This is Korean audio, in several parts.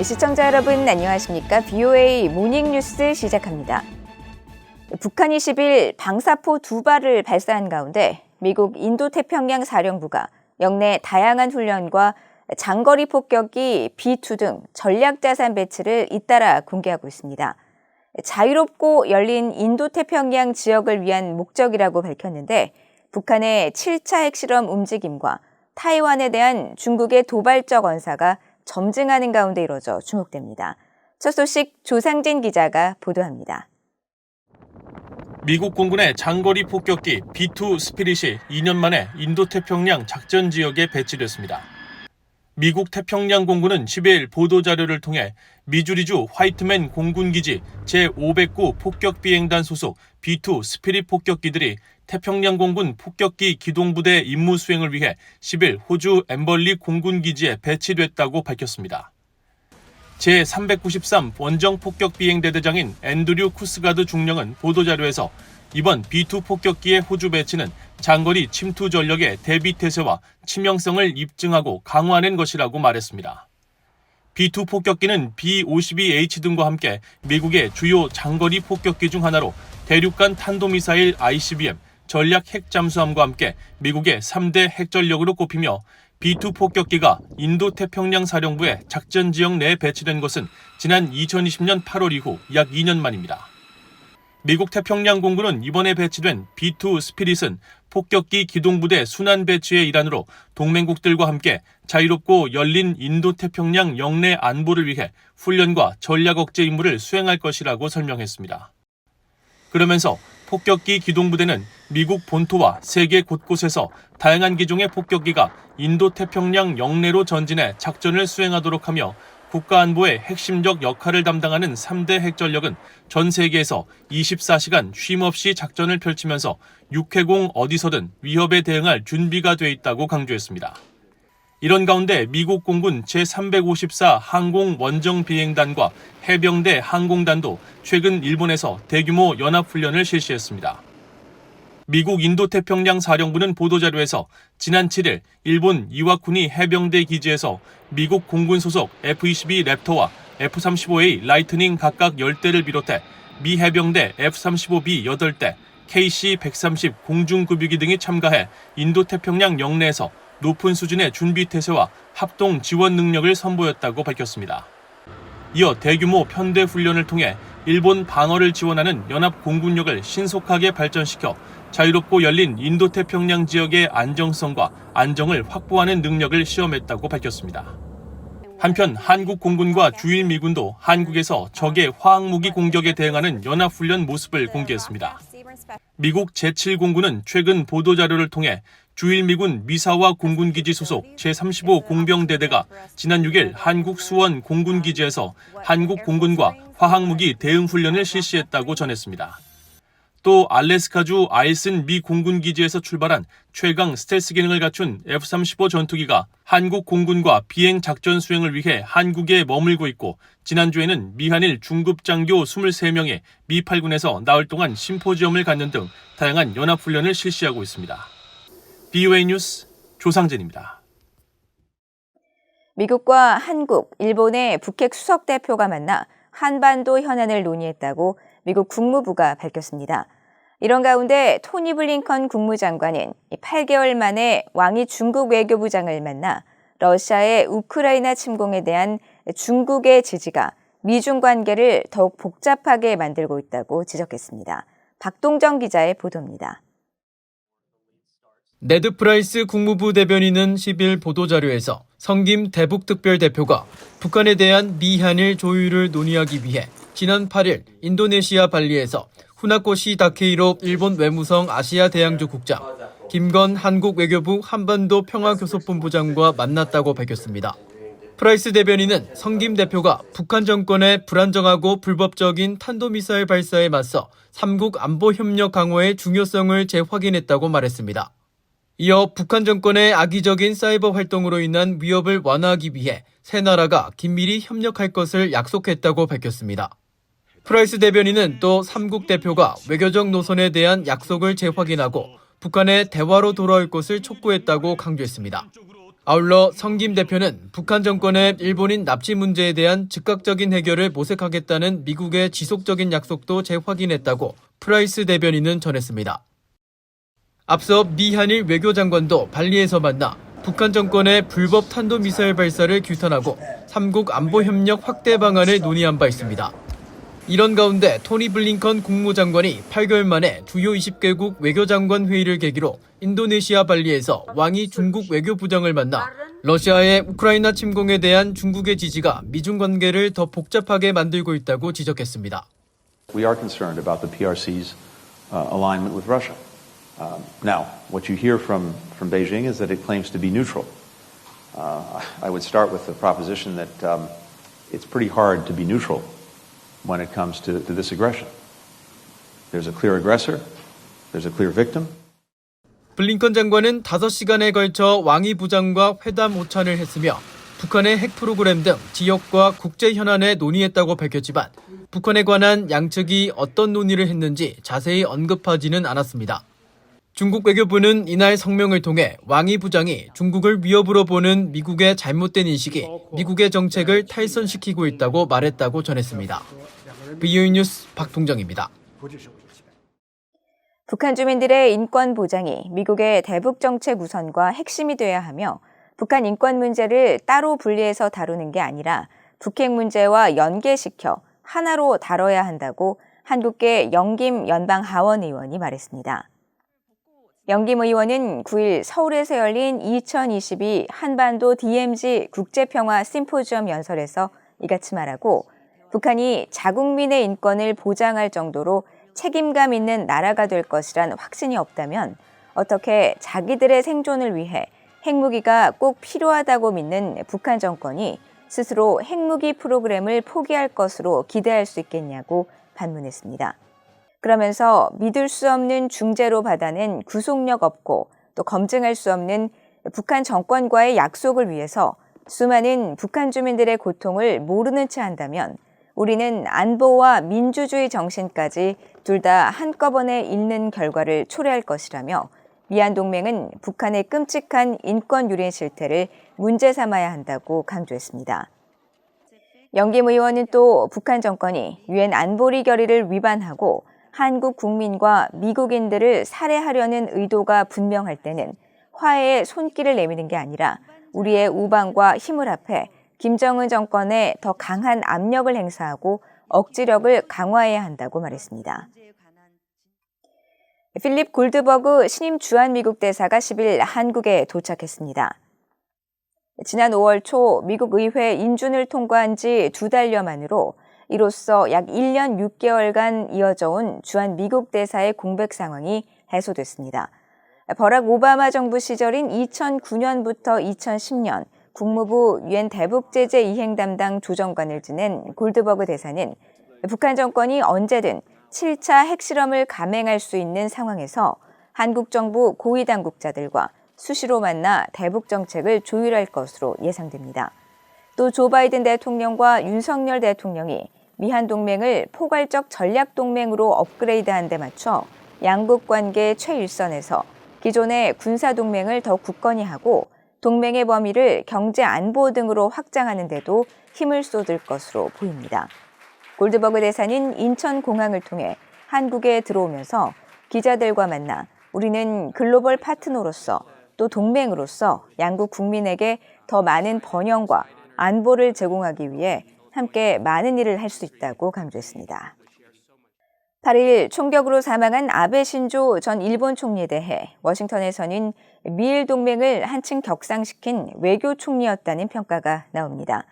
시청자 여러분 안녕하십니까? BOA 모닝뉴스 시작합니다. 북한이 10일 방사포 2발을 발사한 가운데 미국 인도태평양 사령부가 역내 다양한 훈련과 장거리 폭격기 B2 등 전략자산 배치를 잇따라 공개하고 있습니다. 자유롭고 열린 인도태평양 지역을 위한 목적이라고 밝혔는데 북한의 7차 핵실험 움직임과 타이완에 대한 중국의 도발적 언사가 점증하는 가운데 이뤄져 주목됩니다. 첫 소식 조상진 기자가 보도합니다. 미국 공군의 장거리 폭격기 B2 스피릿이 2년 만에 인도태평양 작전 지역에 배치됐습니다. 미국 태평양 공군은 10일 보도자료를 통해 미주리주 화이트맨 공군기지 제509 폭격비행단 소속 B2 스피릿 폭격기들이 태평양 공군 폭격기 기동부대 임무 수행을 위해 10일 호주 엠벌리 공군기지에 배치됐다고 밝혔습니다. 제393 원정 폭격비행대대장인 앤드류 쿠스가드 중령은 보도자료에서 이번 B2 폭격기의 호주 배치는 장거리 침투 전력의 대비태세와 치명성을 입증하고 강화하는 것이라고 말했습니다. B2 폭격기는 B-52H 등과 함께 미국의 주요 장거리 폭격기 중 하나로 대륙간 탄도미사일 ICBM, 전략 핵잠수함과 함께 미국의 3대 핵전력으로 꼽히며 B2 폭격기가 인도태평양 사령부의 작전 지역 내에 배치된 것은 지난 2020년 8월 이후 약 2년 만입니다. 미국 태평양 공군은 이번에 배치된 B2 스피릿은 폭격기 기동부대 순환 배치의 일환으로 동맹국들과 함께 자유롭고 열린 인도태평양 영내 안보를 위해 훈련과 전략 억제 임무를 수행할 것이라고 설명했습니다. 그러면서 폭격기 기동부대는 미국 본토와 세계 곳곳에서 다양한 기종의 폭격기가 인도태평양 영내로 전진해 작전을 수행하도록 하며 국가안보의 핵심적 역할을 담당하는 3대 핵전력은 전 세계에서 24시간 쉼없이 작전을 펼치면서 육해공 어디서든 위협에 대응할 준비가 돼 있다고 강조했습니다. 이런 가운데 미국 공군 제354 항공 원정 비행단과 해병대 항공단도 최근 일본에서 대규모 연합훈련을 실시했습니다. 미국 인도태평양 사령부는 보도자료에서 지난 7일 일본 이와쿠니 해병대 기지에서 미국 공군 소속 F-22 랩터와 F-35A 라이트닝 각각 10대를 비롯해 미 해병대 F-35B 8대, KC-130 공중급유기 등이 참가해 인도태평양 영내에서 높은 수준의 준비태세와 합동 지원 능력을 선보였다고 밝혔습니다. 이어 대규모 편대 훈련을 통해 일본 방어를 지원하는 연합 공군력을 신속하게 발전시켜 자유롭고 열린 인도태평양 지역의 안정성과 안정을 확보하는 능력을 시험했다고 밝혔습니다. 한편 한국 공군과 주일 미군도 한국에서 적의 화학무기 공격에 대응하는 연합훈련 모습을 공개했습니다. 미국 제7공군은 최근 보도자료를 통해 주일 미군 미사와 공군기지 소속 제35 공병대대가 지난 6일 한국 수원 공군기지에서 한국 공군과 화학무기 대응 훈련을 실시했다고 전했습니다. 또 알래스카주 아이슨 미 공군기지에서 출발한 최강 스텔스 기능을 갖춘 F-35 전투기가 한국 공군과 비행 작전 수행을 위해 한국에 머물고 있고 지난주에는 미한일 중급장교 23명이 미 8군에서 나흘 동안 심포지엄을 갖는 등 다양한 연합훈련을 실시하고 있습니다. BOA 뉴스 조상진입니다. 미국과 한국, 일본의 북핵 수석 대표가 만나 한반도 현안을 논의했다고 미국 국무부가 밝혔습니다. 이런 가운데 토니 블링컨 국무장관은 8개월 만에 왕이 중국 외교부장을 만나 러시아의 우크라이나 침공에 대한 중국의 지지가 미중 관계를 더욱 복잡하게 만들고 있다고 지적했습니다. 박동정 기자의 보도입니다. 네드 프라이스 국무부 대변인은 10일 보도자료에서 성김 대북특별대표가 북한에 대한 미한일 조율을 논의하기 위해 지난 8일 인도네시아 발리에서 후나코시 다케이로 일본 외무성 아시아 대양조 국장, 김건 한국 외교부 한반도 평화교섭본부장과 만났다고 밝혔습니다. 프라이스 대변인은 성김 대표가 북한 정권의 불안정하고 불법적인 탄도미사일 발사에 맞서 3국 안보협력 강화의 중요성을 재확인했다고 말했습니다. 이어 북한 정권의 악의적인 사이버 활동으로 인한 위협을 완화하기 위해 세 나라가 긴밀히 협력할 것을 약속했다고 밝혔습니다. 프라이스 대변인은 또 3국 대표가 외교적 노선에 대한 약속을 재확인하고 북한의 대화로 돌아올 것을 촉구했다고 강조했습니다. 아울러 성김 대표는 북한 정권의 일본인 납치 문제에 대한 즉각적인 해결을 모색하겠다는 미국의 지속적인 약속도 재확인했다고 프라이스 대변인은 전했습니다. 앞서 미한일 외교장관도 발리에서 만나 북한 정권의 불법 탄도미사일 발사를 규탄하고 3국 안보협력 확대 방안을 논의한 바 있습니다. 이런 가운데 토니 블링컨 국무장관이 8개월 만에 주요 20개국 외교장관 회의를 계기로 인도네시아 발리에서 왕이 중국 외교부장을 만나 러시아의 우크라이나 침공에 대한 중국의 지지가 미중 관계를 더 복잡하게 만들고 있다고 지적했습니다. We are concerned about the PRC's alignment with Russia. Now, what you hear from Beijing is that it claims to be neutral. I would start with the proposition that it's pretty hard to be neutral when it comes to this aggression. There's a clear aggressor, there's a clear victim. 블링컨 장관은 5시간에 걸쳐 왕이 부장과 회담 오찬을 했으며 북한의 핵 프로그램 등 지역과 국제 현안에 논의했다고 밝혔지만 북한에 관한 양측이 어떤 논의를 했는지 자세히 언급하지는 않았습니다. 중국 외교부는 이날 성명을 통해 왕이 부장이 중국을 위협으로 보는 미국의 잘못된 인식이 미국의 정책을 탈선시키고 있다고 말했다고 전했습니다. VOA 뉴스 박동정입니다. 북한 주민들의 인권 보장이 미국의 대북 정책 우선과 핵심이 돼야 하며 북한 인권 문제를 따로 분리해서 다루는 게 아니라 북핵 문제와 연계시켜 하나로 다뤄야 한다고 한국계 영김 연방하원 의원이 말했습니다. 영김 의원은 9일 서울에서 열린 2022 한반도 DMZ 국제평화 심포지엄 연설에서 이같이 말하고 북한이 자국민의 인권을 보장할 정도로 책임감 있는 나라가 될 것이란 확신이 없다면 어떻게 자기들의 생존을 위해 핵무기가 꼭 필요하다고 믿는 북한 정권이 스스로 핵무기 프로그램을 포기할 것으로 기대할 수 있겠냐고 반문했습니다. 그러면서 믿을 수 없는 중재로 받아낸 구속력 없고 또 검증할 수 없는 북한 정권과의 약속을 위해서 수많은 북한 주민들의 고통을 모르는 채 한다면 우리는 안보와 민주주의 정신까지 둘 다 한꺼번에 잃는 결과를 초래할 것이라며 미한동맹은 북한의 끔찍한 인권 유린 실태를 문제 삼아야 한다고 강조했습니다. 영김 의원은 또 북한 정권이 유엔 안보리 결의를 위반하고 한국 국민과 미국인들을 살해하려는 의도가 분명할 때는 화해의 손길을 내미는 게 아니라 우리의 우방과 힘을 합해 김정은 정권에 더 강한 압력을 행사하고 억지력을 강화해야 한다고 말했습니다. 필립 골드버그 신임 주한미국 대사가 10일 한국에 도착했습니다. 지난 5월 초 미국 의회 인준을 통과한 지 2달여 만으로 이로써 약 1년 6개월간 이어져 온 주한미국 대사의 공백 상황이 해소됐습니다. 버락 오바마 정부 시절인 2009년부터 2010년 국무부 유엔 대북제재 이행 담당 조정관을 지낸 골드버그 대사는 북한 정권이 언제든 7차 핵실험을 감행할 수 있는 상황에서 한국 정부 고위 당국자들과 수시로 만나 대북 정책을 조율할 것으로 예상됩니다. 또 조 바이든 대통령과 윤석열 대통령이 미한 동맹을 포괄적 전략 동맹으로 업그레이드한 데 맞춰 양국 관계 최일선에서 기존의 군사 동맹을 더 굳건히 하고 동맹의 범위를 경제 안보 등으로 확장하는 데도 힘을 쏟을 것으로 보입니다. 골드버그 대사는 인천공항을 통해 한국에 들어오면서 기자들과 만나 우리는 글로벌 파트너로서 또 동맹으로서 양국 국민에게 더 많은 번영과 안보를 제공하기 위해 함께 많은 일을 할 수 있다고 강조했습니다. 8일 총격으로 사망한 아베 신조 전 일본 총리에 대해 워싱턴에서는 미일 동맹을 한층 격상시킨 외교 총리였다는 평가가 나옵니다.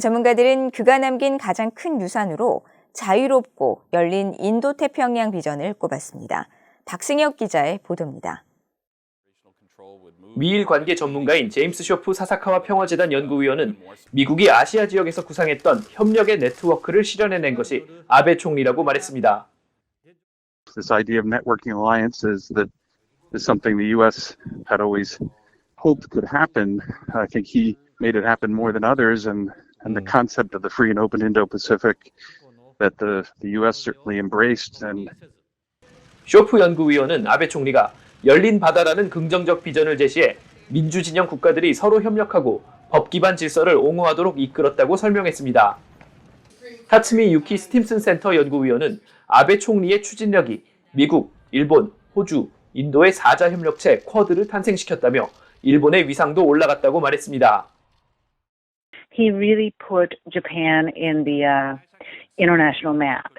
전문가들은 그가 남긴 가장 큰 유산으로 자유롭고 열린 인도태평양 비전을 꼽았습니다. 박승혁 기자의 보도입니다. 미일 관계 전문가인 제임스 쇼프 사사카와 평화재단 연구위원은 미국이 아시아 지역에서 구상했던 협력의 네트워크를 실현해낸 것이 아베 총리라고 말했습니다. This idea of networking alliances that is something the U.S. had always hoped could happen. I think he made it happen more than others, and the concept of the free and open Indo-Pacific that the U.S. certainly embraced. And 쇼프 연구위원은 아베 총리가 열린 바다라는 긍정적 비전을 제시해 민주진영 국가들이 서로 협력하고 법 기반 질서를 옹호하도록 이끌었다고 설명했습니다. 타츠미 유키 스팀슨 센터 연구위원은 아베 총리의 추진력이 미국, 일본, 호주, 인도의 4자 협력체 쿼드를 탄생시켰다며 일본의 위상도 올라갔다고 말했습니다. He really put Japan in the international map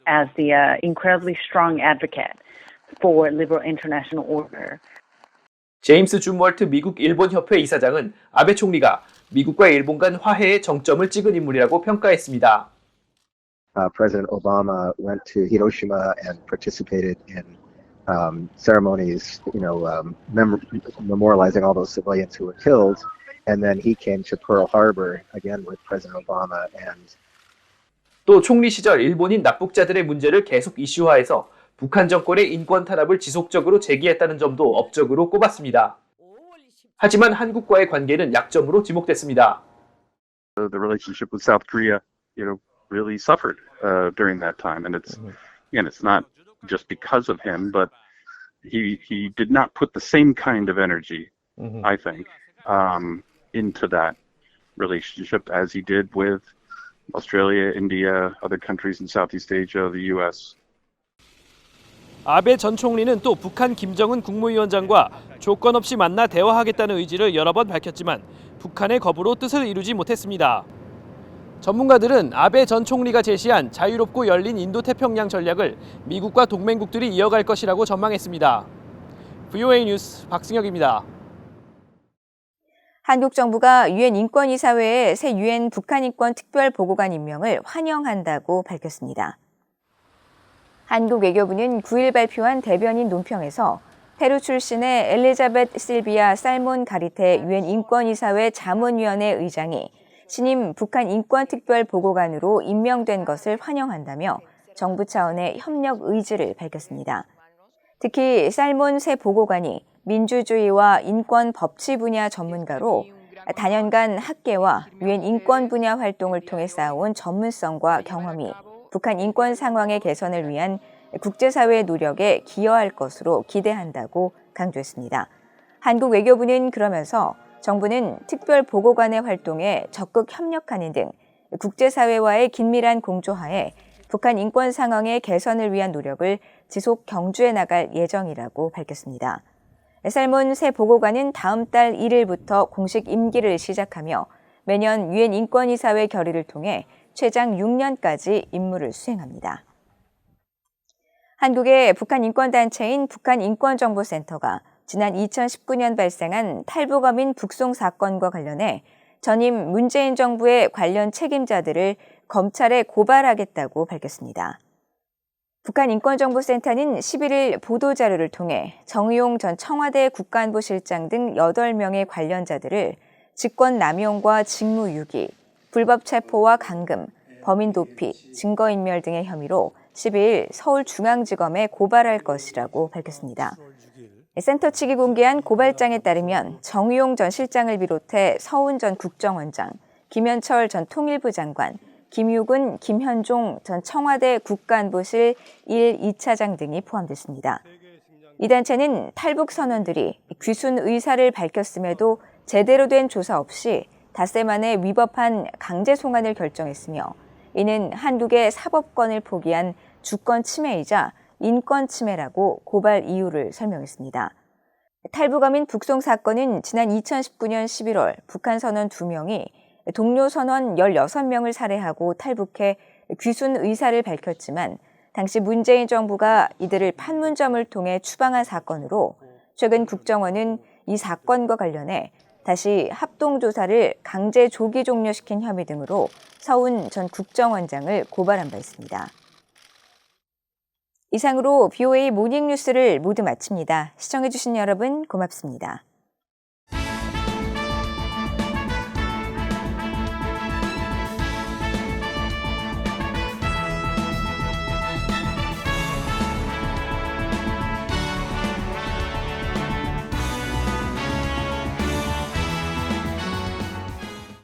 as the incredibly strong advocate for liberal international order. 제임스 줌월트 미국 일본 협회 이사장은 아베 총리가 미국과 일본 간 화해의 정점을 찍은 인물이라고 평가했습니다. President Obama went to Hiroshima and participated in ceremonies, memorializing all those civilians who were killed. And then he came to Pearl Harbor again with President Obama and 또 총리 시절 일본인 납북자들의 문제를 계속 이슈화해서 북한 정권의 인권 탄압을 지속적으로 제기했다는 점도 업적으로 꼽았습니다. 하지만 한국과의 관계는 약점으로 지목됐습니다. The relationship with South Korea, really suffered during that time, and it's not just because of him, but he did not put the same kind of energy, I think, into that relationship as he did with Australia, India, other countries in Southeast Asia, the U.S. 아베 전 총리는 또 북한 김정은 국무위원장과 조건 없이 만나 대화하겠다는 의지를 여러 번 밝혔지만 북한의 거부로 뜻을 이루지 못했습니다. 전문가들은 아베 전 총리가 제시한 자유롭고 열린 인도태평양 전략을 미국과 동맹국들이 이어갈 것이라고 전망했습니다. VOA 뉴스 박승혁입니다. 한국 정부가 유엔 인권이사회에 새 유엔 북한 인권 특별 보고관 임명을 환영한다고 밝혔습니다. 한국 외교부는 9일 발표한 대변인 논평에서 페루 출신의 엘리자베트 실비아 살몬 가리테 유엔 인권이사회 자문위원회 의장이 신임 북한 인권 특별 보고관으로 임명된 것을 환영한다며 정부 차원의 협력 의지를 밝혔습니다. 특히 살몬 새 보고관이 민주주의와 인권 법치 분야 전문가로 다년간 학계와 유엔 인권 분야 활동을 통해 쌓아온 전문성과 경험이 북한 인권 상황의 개선을 위한 국제사회의 노력에 기여할 것으로 기대한다고 강조했습니다. 한국 외교부는 그러면서 정부는 특별 보고관의 활동에 적극 협력하는 등 국제사회와의 긴밀한 공조하에 북한 인권 상황의 개선을 위한 노력을 지속 경주해 나갈 예정이라고 밝혔습니다. 살몬 새 보고관은 다음 달 1일부터 공식 임기를 시작하며 매년 유엔 인권이사회 결의를 통해 최장 6년까지 임무를 수행합니다. 한국의 북한 인권단체인 북한인권정보센터가 지난 2019년 발생한 탈북어민 북송 사건과 관련해 전임 문재인 정부의 관련 책임자들을 검찰에 고발하겠다고 밝혔습니다. 북한인권정보센터는 11일 보도자료를 통해 정의용 전 청와대 국가안보실장 등 8명의 관련자들을 직권남용과 직무유기, 불법 체포와 감금, 범인 도피, 증거인멸 등의 혐의로 12일 서울중앙지검에 고발할 것이라고 밝혔습니다. 센터 측이 공개한 고발장에 따르면 정의용 전 실장을 비롯해 서훈 전 국정원장, 김현철 전 통일부 장관, 김유근, 김현종 전 청와대 국가안보실 1, 2차장 등이 포함됐습니다. 이 단체는 탈북 선원들이 귀순 의사를 밝혔음에도 제대로 된 조사 없이 닷새 만에 위법한 강제 송환을 결정했으며 이는 한국의 사법권을 포기한 주권 침해이자 인권 침해라고 고발 이유를 설명했습니다. 탈북어민 북송 사건은 지난 2019년 11월 북한 선원 2명이 동료 선원 16명을 살해하고 탈북해 귀순 의사를 밝혔지만 당시 문재인 정부가 이들을 판문점을 통해 추방한 사건으로 최근 국정원은 이 사건과 관련해 다시 합동조사를 강제 조기 종료시킨 혐의 등으로 서훈 전 국정원장을 고발한 바 있습니다. 이상으로 BOA 모닝뉴스를 모두 마칩니다. 시청해주신 여러분 고맙습니다.